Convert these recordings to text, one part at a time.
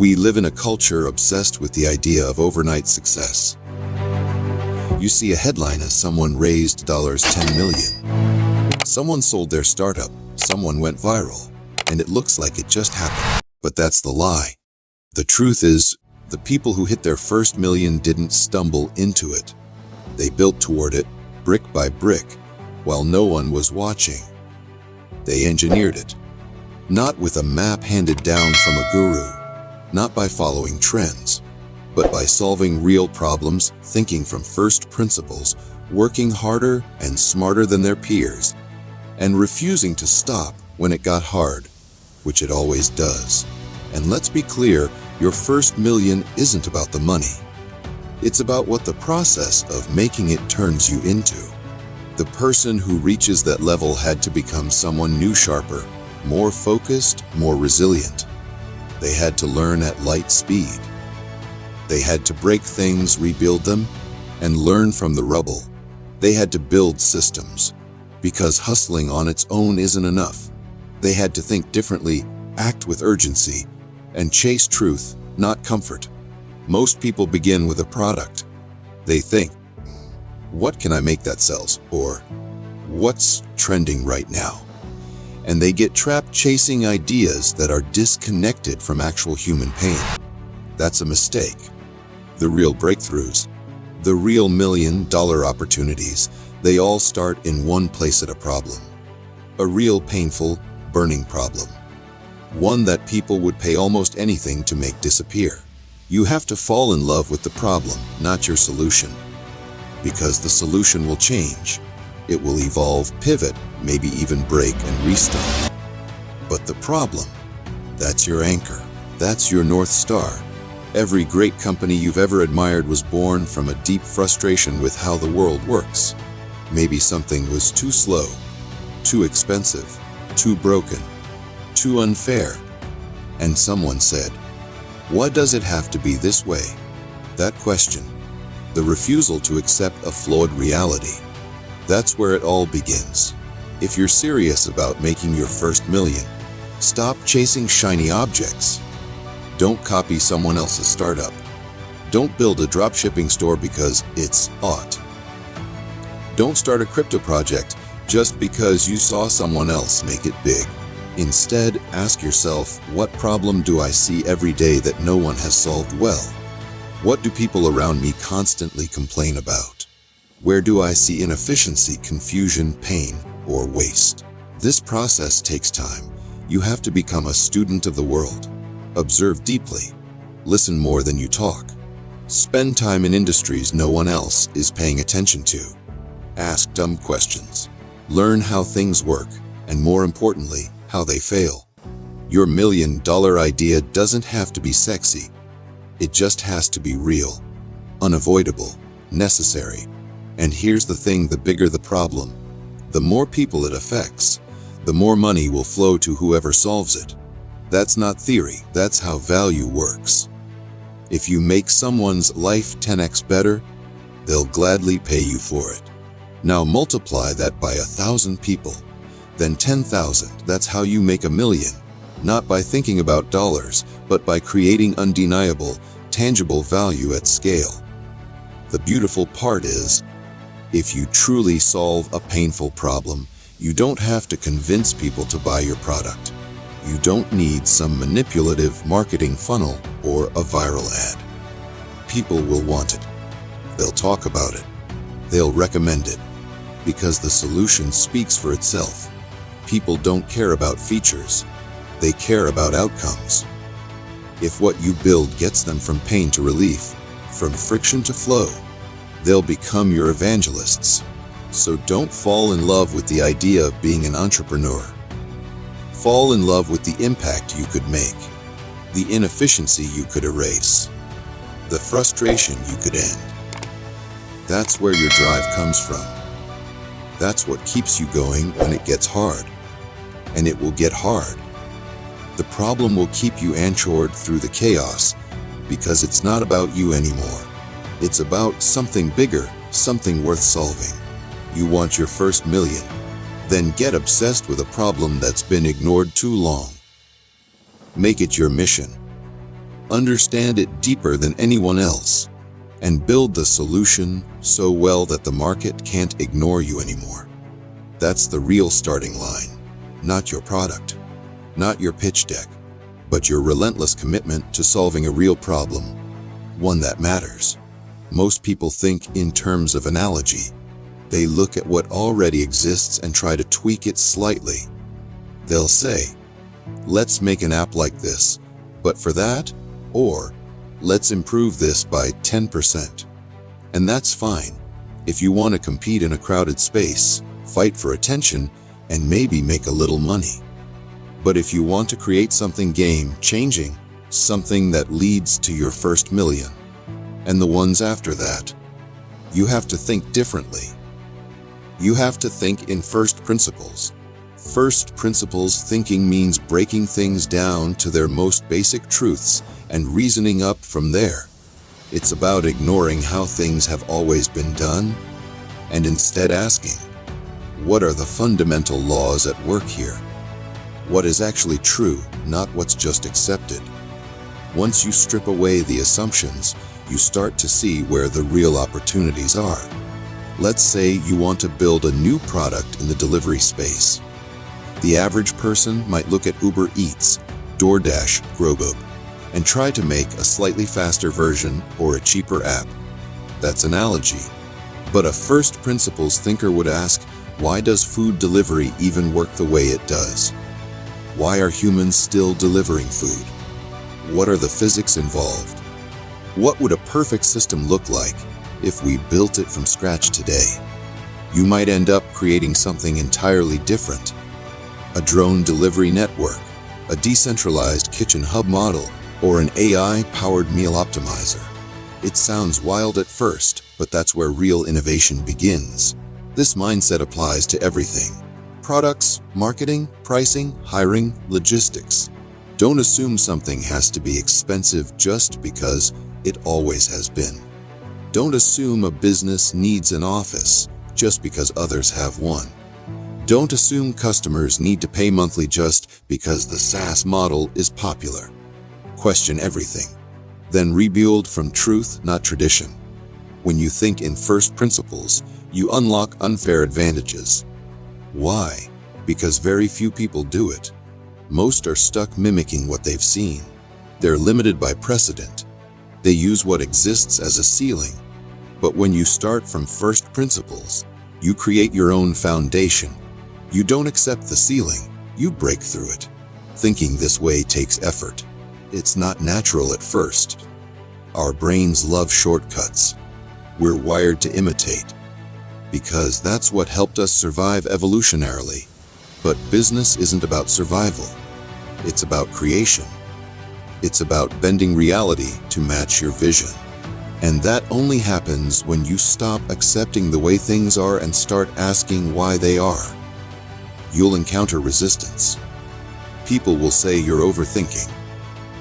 We live in a culture obsessed with the idea of overnight success. You see a headline as someone raised $10 million. Someone sold their startup, someone went viral, and it looks like it just happened. But that's the lie. The truth is, the people who hit their first million didn't stumble into it. They built toward it, brick by brick, while no one was watching. They engineered it. Not with a map handed down from a guru, not by following trends, but by solving real problems, thinking from first principles, working harder and smarter than their peers, and refusing to stop when it got hard, which it always does. And let's be clear, your first million isn't about the money. It's about what the process of making it turns you into. The person who reaches that level had to become someone new, sharper, more focused, more resilient. They had to learn at light speed. They had to break things, rebuild them, and learn from the rubble. They had to build systems, because hustling on its own isn't enough. They had to think differently, act with urgency, and chase truth, not comfort. Most people begin with a product. They think, what can I make that sells? Or, what's trending right now? And they get trapped chasing ideas that are disconnected from actual human pain. That's a mistake. The real breakthroughs, the real $1 million opportunities, they all start in one place at a problem. A real painful, burning problem. One that people would pay almost anything to make disappear. You have to fall in love with the problem, not your solution. Because the solution will change. It will evolve, pivot, maybe even break and restart. But the problem, that's your anchor. That's your North Star. Every great company you've ever admired was born from a deep frustration with how the world works. Maybe something was too slow, too expensive, too broken, too unfair. And someone said, why does it have to be this way? That question, the refusal to accept a flawed reality, that's where it all begins. If you're serious about making your first million, stop chasing shiny objects. Don't copy someone else's startup. Don't build a dropshipping store because it's hot. Don't start a crypto project just because you saw someone else make it big. Instead, ask yourself, what problem do I see every day that no one has solved well? What do people around me constantly complain about? Where do I see inefficiency, confusion, pain, or waste? This process takes time. You have to become a student of the world. Observe deeply. Listen more than you talk. Spend time in industries no one else is paying attention to. Ask dumb questions. Learn how things work, and more importantly, how they fail. Your $1 million idea doesn't have to be sexy. It just has to be real, unavoidable, necessary. And here's the thing, the bigger the problem, the more people it affects, the more money will flow to whoever solves it. That's not theory, that's how value works. If you make someone's life 10x better, they'll gladly pay you for it. Now multiply that by 1,000 people, then 10,000. That's how you make $1 million. Not by thinking about dollars, but by creating undeniable, tangible value at scale. The beautiful part is, if you truly solve a painful problem, you don't have to convince people to buy your product. You don't need some manipulative marketing funnel or a viral ad. People will want it. They'll talk about it. They'll recommend it. Because the solution speaks for itself. People don't care about features. They care about outcomes. If what you build gets them from pain to relief, from friction to flow, they'll become your evangelists. So don't fall in love with the idea of being an entrepreneur. Fall in love with the impact you could make, the inefficiency you could erase, the frustration you could end. That's where your drive comes from. That's what keeps you going when it gets hard. And it will get hard. The problem will keep you anchored through the chaos because it's not about you anymore. It's about something bigger, something worth solving. You want your first million. Then get obsessed with a problem that's been ignored too long. Make it your mission. understand it deeper than anyone else, and build the solution so well that the market can't ignore you anymore. That's the real starting line, not your product, not your pitch deck, but your relentless commitment to solving a real problem, one that matters. Most people think in terms of analogy. They look at what already exists and try to tweak it slightly. They'll say, let's make an app like this, but for that, or let's improve this by 10%. And that's fine if you want to compete in a crowded space, fight for attention, and maybe make a little money. But if you want to create something game-changing, something that leads to your first million, and the ones after that, you have to think differently. You have to think in first principles. First principles thinking means breaking things down to their most basic truths and reasoning up from there. It's about ignoring how things have always been done, and instead asking, what are the fundamental laws at work here? What is actually true, not what's just accepted? Once you strip away the assumptions, you start to see where the real opportunities are. Let's say you want to build a new product in the delivery space. The average person might look at Uber Eats, DoorDash, Grubhub, and try to make a slightly faster version or a cheaper app. That's analogy. But a first principles thinker would ask, why does food delivery even work the way it does? Why are humans still delivering food? What are the physics involved? What would a perfect system look like if we built it from scratch today? You might end up creating something entirely different. A drone delivery network, a decentralized kitchen hub model, or an AI-powered meal optimizer. It sounds wild at first, but that's where real innovation begins. This mindset applies to everything: products, marketing, pricing, hiring, logistics. Don't assume something has to be expensive just because it always has been. Don't assume a business needs an office just because others have one. Don't assume customers need to pay monthly just because the SaaS model is popular. Question everything. Then rebuild from truth, not tradition. When you think in first principles, you unlock unfair advantages. Why? Because very few people do it. Most are stuck mimicking what they've seen. They're limited by precedent. They use what exists as a ceiling. But when you start from first principles, you create your own foundation. You don't accept the ceiling, you break through it. Thinking this way takes effort. It's not natural at first. Our brains love shortcuts. We're wired to imitate, because that's what helped us survive evolutionarily. But business isn't about survival. It's about creation. It's about bending reality to match your vision. And that only happens when you stop accepting the way things are and start asking why they are. You'll encounter resistance. People will say you're overthinking,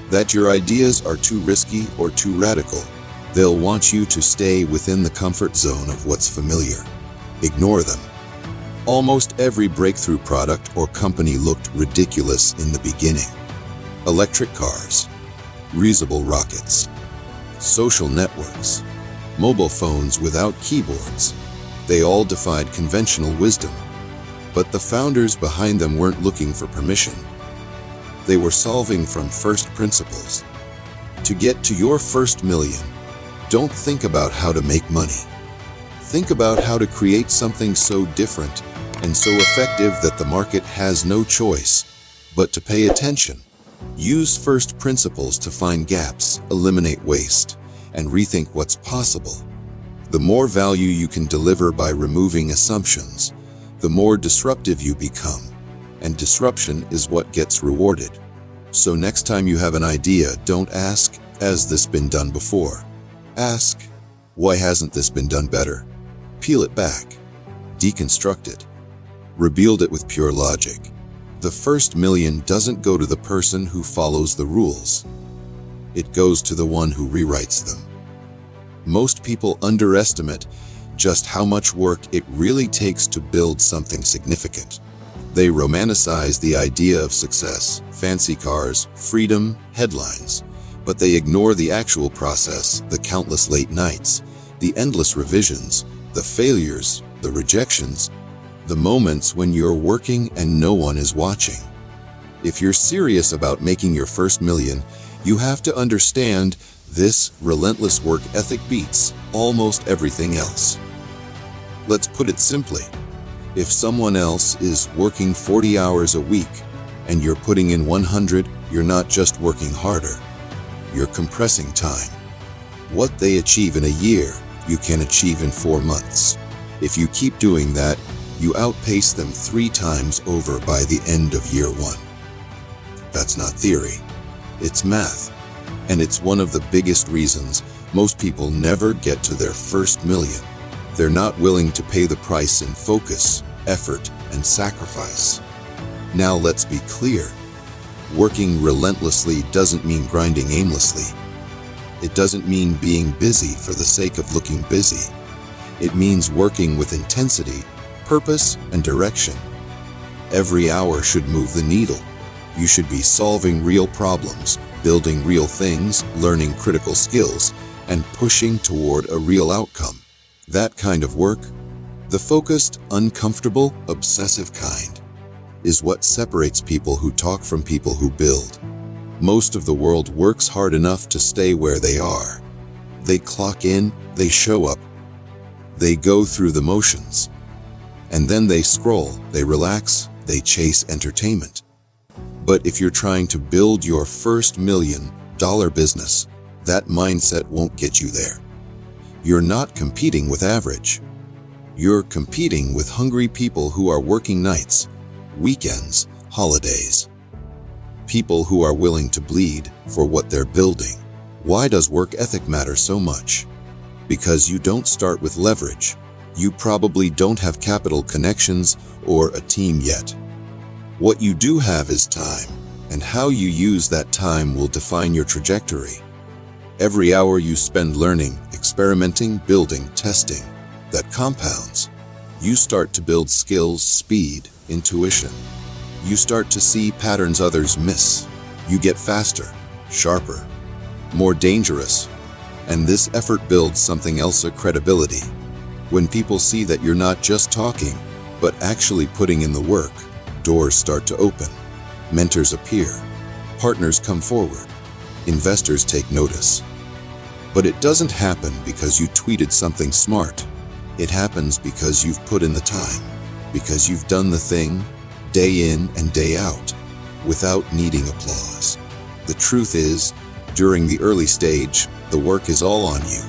that your ideas are too risky or too radical. They'll want you to stay within the comfort zone of what's familiar. Ignore them. Almost every breakthrough product or company looked ridiculous in the beginning. Electric cars, reusable rockets, social networks, mobile phones without keyboards. They all defied conventional wisdom. But the founders behind them weren't looking for permission. They were solving from first principles. To get to your first million, don't think about how to make money. Think about how to create something so different and so effective that the market has no choice but to pay attention. Use first principles to find gaps, eliminate waste, and rethink what's possible. The more value you can deliver by removing assumptions, the more disruptive you become, and disruption is what gets rewarded. So next time you have an idea, don't ask, has this been done before? Ask, why hasn't this been done better? Peel it back, deconstruct it, rebuild it with pure logic. The first million doesn't go to the person who follows the rules. It goes to the one who rewrites them. Most people underestimate just how much work it really takes to build something significant. They romanticize the idea of success, fancy cars, freedom, headlines. But they ignore the actual process, the countless late nights, the endless revisions, the failures, the rejections, the moments when you're working and no one is watching. If you're serious about making your first million, you have to understand this relentless work ethic beats almost everything else. Let's put it simply. If someone else is working 40 hours a week and you're putting in 100, you're not just working harder. You're compressing time. What they achieve in a year, you can achieve in 4 months. If you keep doing that, you outpace them 3 times over by the end of year 1. That's not theory. It's math. And it's one of the biggest reasons most people never get to their first million. They're not willing to pay the price in focus, effort, and sacrifice. Now let's be clear. Working relentlessly doesn't mean grinding aimlessly. It doesn't mean being busy for the sake of looking busy. It means working with intensity, purpose, and direction. Every hour should move the needle. You should be solving real problems, building real things, learning critical skills, and pushing toward a real outcome. That kind of work, the focused, uncomfortable, obsessive kind, is what separates people who talk from people who build. Most of the world works hard enough to stay where they are. They clock in, they show up, they go through the motions, and then they scroll, they relax, they chase entertainment. But if you're trying to build your first $1 million business, that mindset won't get you there. You're not competing with average. You're competing with hungry people who are working nights, weekends, holidays. People who are willing to bleed for what they're building. Why does work ethic matter so much? Because you don't start with leverage. You probably don't have capital connections or a team yet. What you do have is time, and how you use that time will define your trajectory. Every hour you spend learning, experimenting, building, testing, that compounds. You start to build skills, speed, intuition. You start to see patterns others miss. You get faster, sharper, more dangerous. And this effort builds something else, a credibility. When people see that you're not just talking, but actually putting in the work, doors start to open. Mentors appear. Partners come forward. Investors take notice. But it doesn't happen because you tweeted something smart. It happens because you've put in the time, because you've done the thing, day in and day out, without needing applause. The truth is, during the early stage, the work is all on you.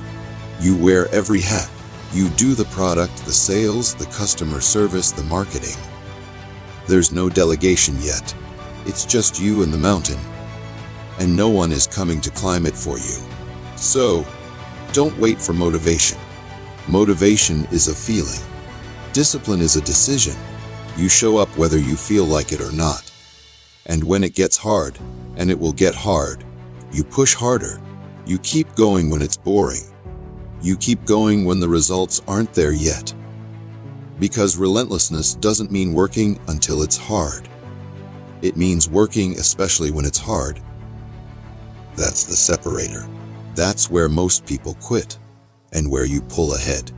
You wear every hat. You do the product, the sales, the customer service, the marketing. There's no delegation yet. It's just you and the mountain. And no one is coming to climb it for you. So, don't wait for motivation. Motivation is a feeling. Discipline is a decision. You show up whether you feel like it or not. And when it gets hard, and it will get hard, you push harder. You keep going when it's boring. You keep going when the results aren't there yet. Because relentlessness doesn't mean working until it's hard. It means working especially when it's hard. That's the separator. That's where most people quit, and where you pull ahead.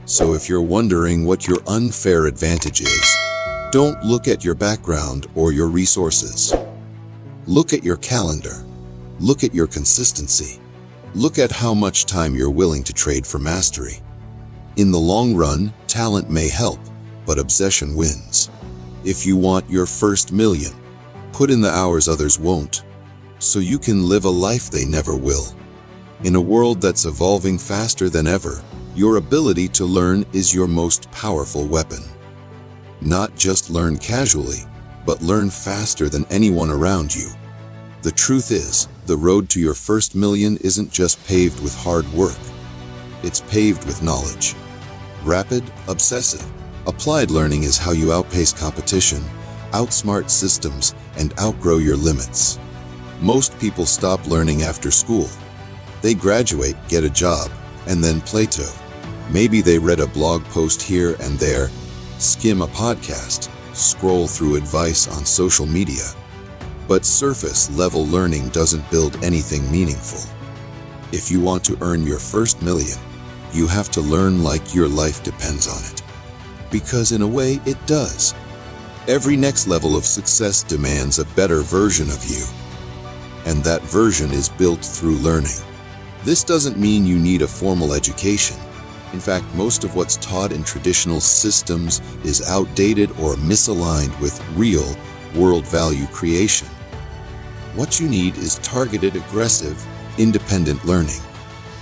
So if you're wondering what your unfair advantage is, don't look at your background or your resources. Look at your calendar. Look at your consistency. Look at how much time you're willing to trade for mastery. In the long run, talent may help, but obsession wins. If you want your first million, put in the hours others won't, so you can live a life they never will. In a world that's evolving faster than ever, your ability to learn is your most powerful weapon. Not just learn casually, but learn faster than anyone around you. The truth is, the road to your first million isn't just paved with hard work. It's paved with knowledge. Rapid, obsessive, applied learning is how you outpace competition, outsmart systems, and outgrow your limits. Most people stop learning after school. They graduate, get a job, and then plateau. Maybe they read a blog post here and there, skim a podcast, scroll through advice on social media. But surface-level learning doesn't build anything meaningful. If you want to earn your first million, you have to learn like your life depends on it. Because in a way, it does. Every next level of success demands a better version of you. And that version is built through learning. This doesn't mean you need a formal education. In fact, most of what's taught in traditional systems is outdated or misaligned with real world value creation. What you need is targeted, aggressive, independent learning.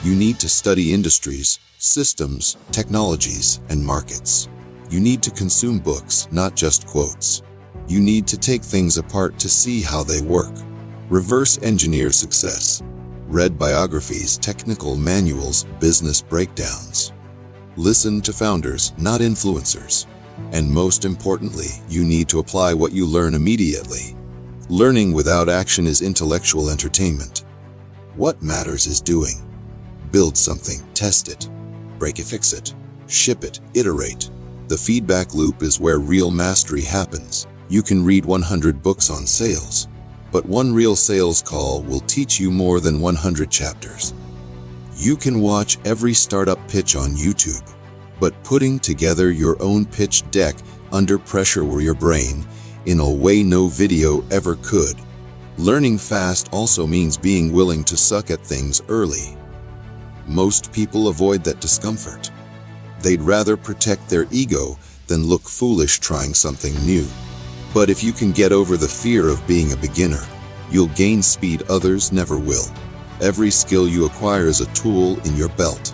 You need to study industries, systems, technologies, and markets. You need to consume books, not just quotes. You need to take things apart to see how they work. Reverse engineer success. Read biographies, technical manuals, business breakdowns. Listen to founders, not influencers. And most importantly, you need to apply what you learn immediately. Learning without action is intellectual entertainment. What matters is doing. Build something, test it, break it, fix it, ship it, iterate. The feedback loop is where real mastery happens. You can read 100 books on sales, but one real sales call will teach you more than 100 chapters. You can watch every startup pitch on YouTube, but putting together your own pitch deck under pressure were your brain in a way no video ever could. Learning fast also means being willing to suck at things early. Most people avoid that discomfort. They'd rather protect their ego than look foolish trying something new. But if you can get over the fear of being a beginner, you'll gain speed others never will. Every skill you acquire is a tool in your belt.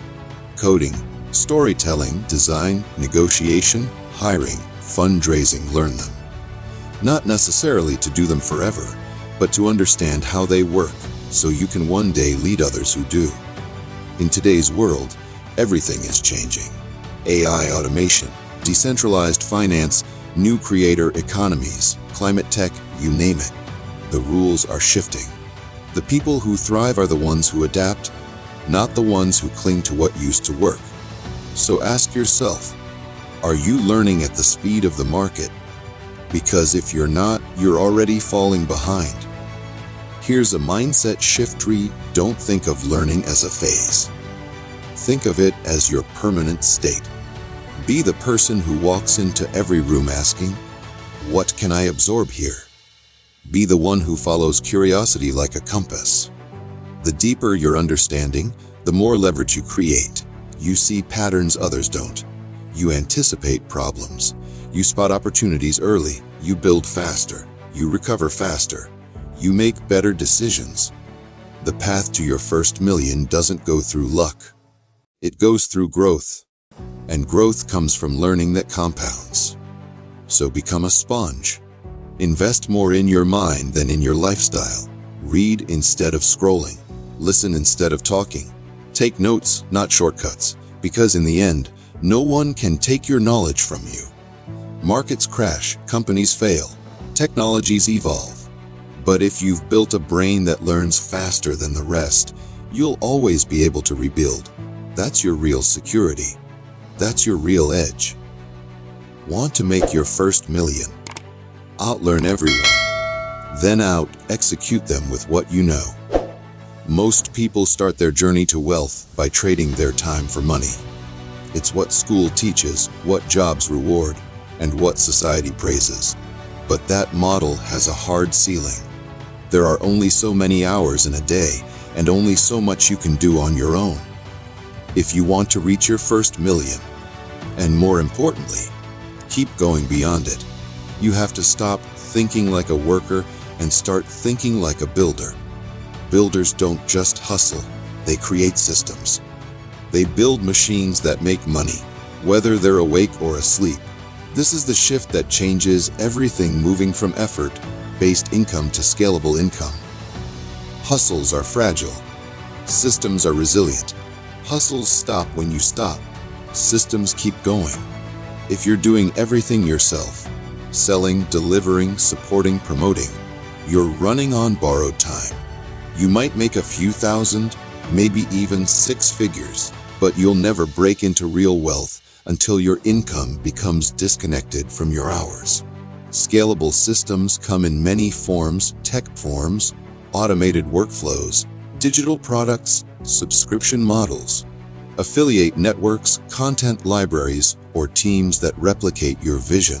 Coding, storytelling, design, negotiation, hiring, fundraising, learn them. Not necessarily to do them forever, but to understand how they work so you can one day lead others who do. In today's world, everything is changing. AI automation, decentralized finance, new creator economies, climate tech, you name it. The rules are shifting. The people who thrive are the ones who adapt, not the ones who cling to what used to work. So ask yourself, are you learning at the speed of the market? Because if you're not, you're already falling behind. Here's a mindset shift tree. Don't think of learning as a phase. Think of it as your permanent state. Be the person who walks into every room asking, "What can I absorb here?" Be the one who follows curiosity like a compass. The deeper your understanding, the more leverage you create. You see patterns others don't. You anticipate problems. You spot opportunities early. You build faster. You recover faster. You make better decisions. The path to your first million doesn't go through luck. It goes through growth. And growth comes from learning that compounds. So become a sponge. Invest more in your mind than in your lifestyle. Read instead of scrolling. Listen instead of talking. Take notes, not shortcuts, because in the end, no one can take your knowledge from you. Markets crash, companies fail, technologies evolve. But if you've built a brain that learns faster than the rest, you'll always be able to rebuild. That's your real security. That's your real edge. Want to make your first million? Outlearn everyone. Then out-execute them with what you know. Most people start their journey to wealth by trading their time for money. It's what school teaches, what jobs reward, and what society praises. But that model has a hard ceiling. There are only so many hours in a day, and only so much you can do on your own. If you want to reach your first million, and more importantly, keep going beyond it, you have to stop thinking like a worker and start thinking like a builder. Builders don't just hustle, they create systems. They build machines that make money, whether they're awake or asleep. This is the shift that changes everything, moving from effort-based income to scalable income. Hustles are fragile. Systems are resilient. Hustles stop when you stop. Systems keep going. If you're doing everything yourself, selling, delivering, supporting, promoting, you're running on borrowed time. You might make a few thousand, maybe even six figures, but you'll never break into real wealth until your income becomes disconnected from your hours. Scalable systems come in many forms: tech forms, automated workflows, digital products, subscription models, affiliate networks, content libraries, or teams that replicate your vision.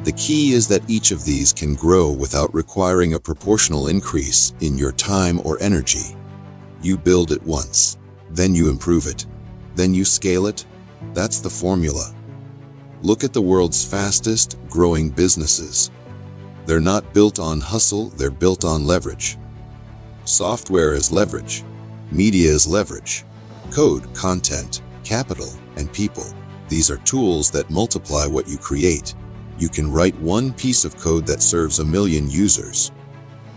The key is that each of these can grow without requiring a proportional increase in your time or energy. You build it once, then you improve it, then you scale it. That's the formula. Look at the world's fastest growing businesses. They're not built on hustle, they're built on leverage. Software is leverage. Media is leverage. Code, content, capital, and people. These are tools that multiply what you create. You can write one piece of code that serves 1 million users.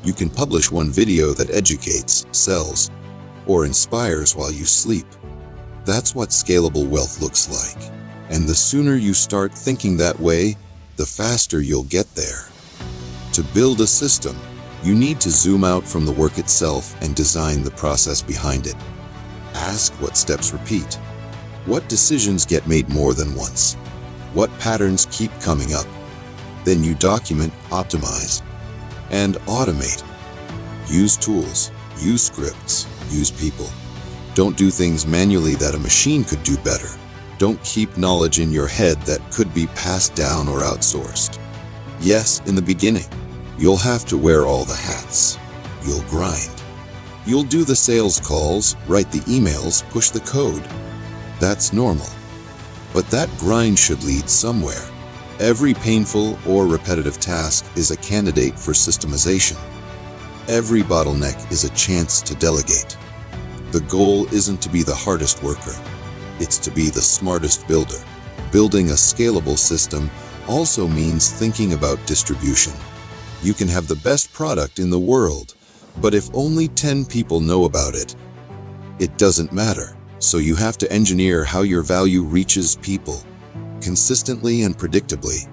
You can publish one video that educates, sells, or inspires while you sleep. That's what scalable wealth looks like. And the sooner you start thinking that way, the faster you'll get there. To build a system, you need to zoom out from the work itself and design the process behind it. Ask what steps repeat. What decisions get made more than once? What patterns keep coming up? Then you document, optimize, and automate. Use tools, use scripts, use people. Don't do things manually that a machine could do better. Don't keep knowledge in your head that could be passed down or outsourced. Yes, in the beginning, you'll have to wear all the hats. You'll grind. You'll do the sales calls, write the emails, push the code. That's normal. But that grind should lead somewhere. Every painful or repetitive task is a candidate for systemization. Every bottleneck is a chance to delegate. The goal isn't to be the hardest worker. It's to be the smartest builder. Building a scalable system also means thinking about distribution. You can have the best product in the world, but if only 10 people know about it, it doesn't matter. So you have to engineer how your value reaches people, consistently and predictably.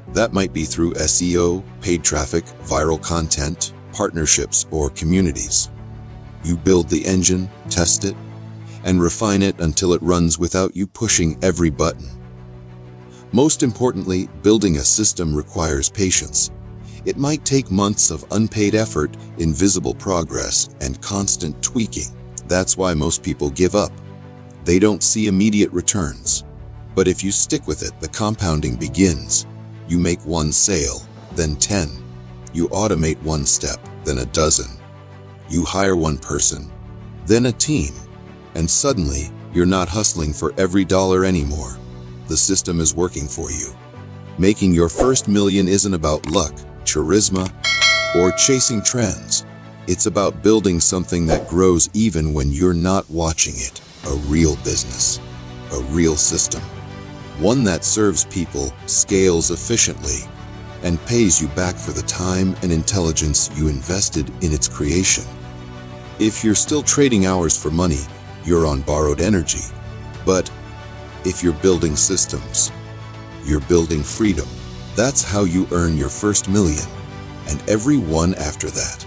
That might be through SEO, paid traffic, viral content, partnerships, or communities. You build the engine, test it, and refine it until it runs without you pushing every button. Most importantly, building a system requires patience. It might take months of unpaid effort, invisible progress, and constant tweaking. That's why most people give up. They don't see immediate returns. But if you stick with it, the compounding begins. You make one sale, then 10. You automate one step, then a dozen. You hire one person, then a team. And suddenly, you're not hustling for every dollar anymore. The system is working for you. Making your first million isn't about luck, charisma, or chasing trends. It's about building something that grows even when you're not watching it. A real business, a real system. One that serves people, scales efficiently, and pays you back for the time and intelligence you invested in its creation. If you're still trading hours for money, you're on borrowed energy. But if you're building systems, you're building freedom. That's how you earn your first million, and every one after that.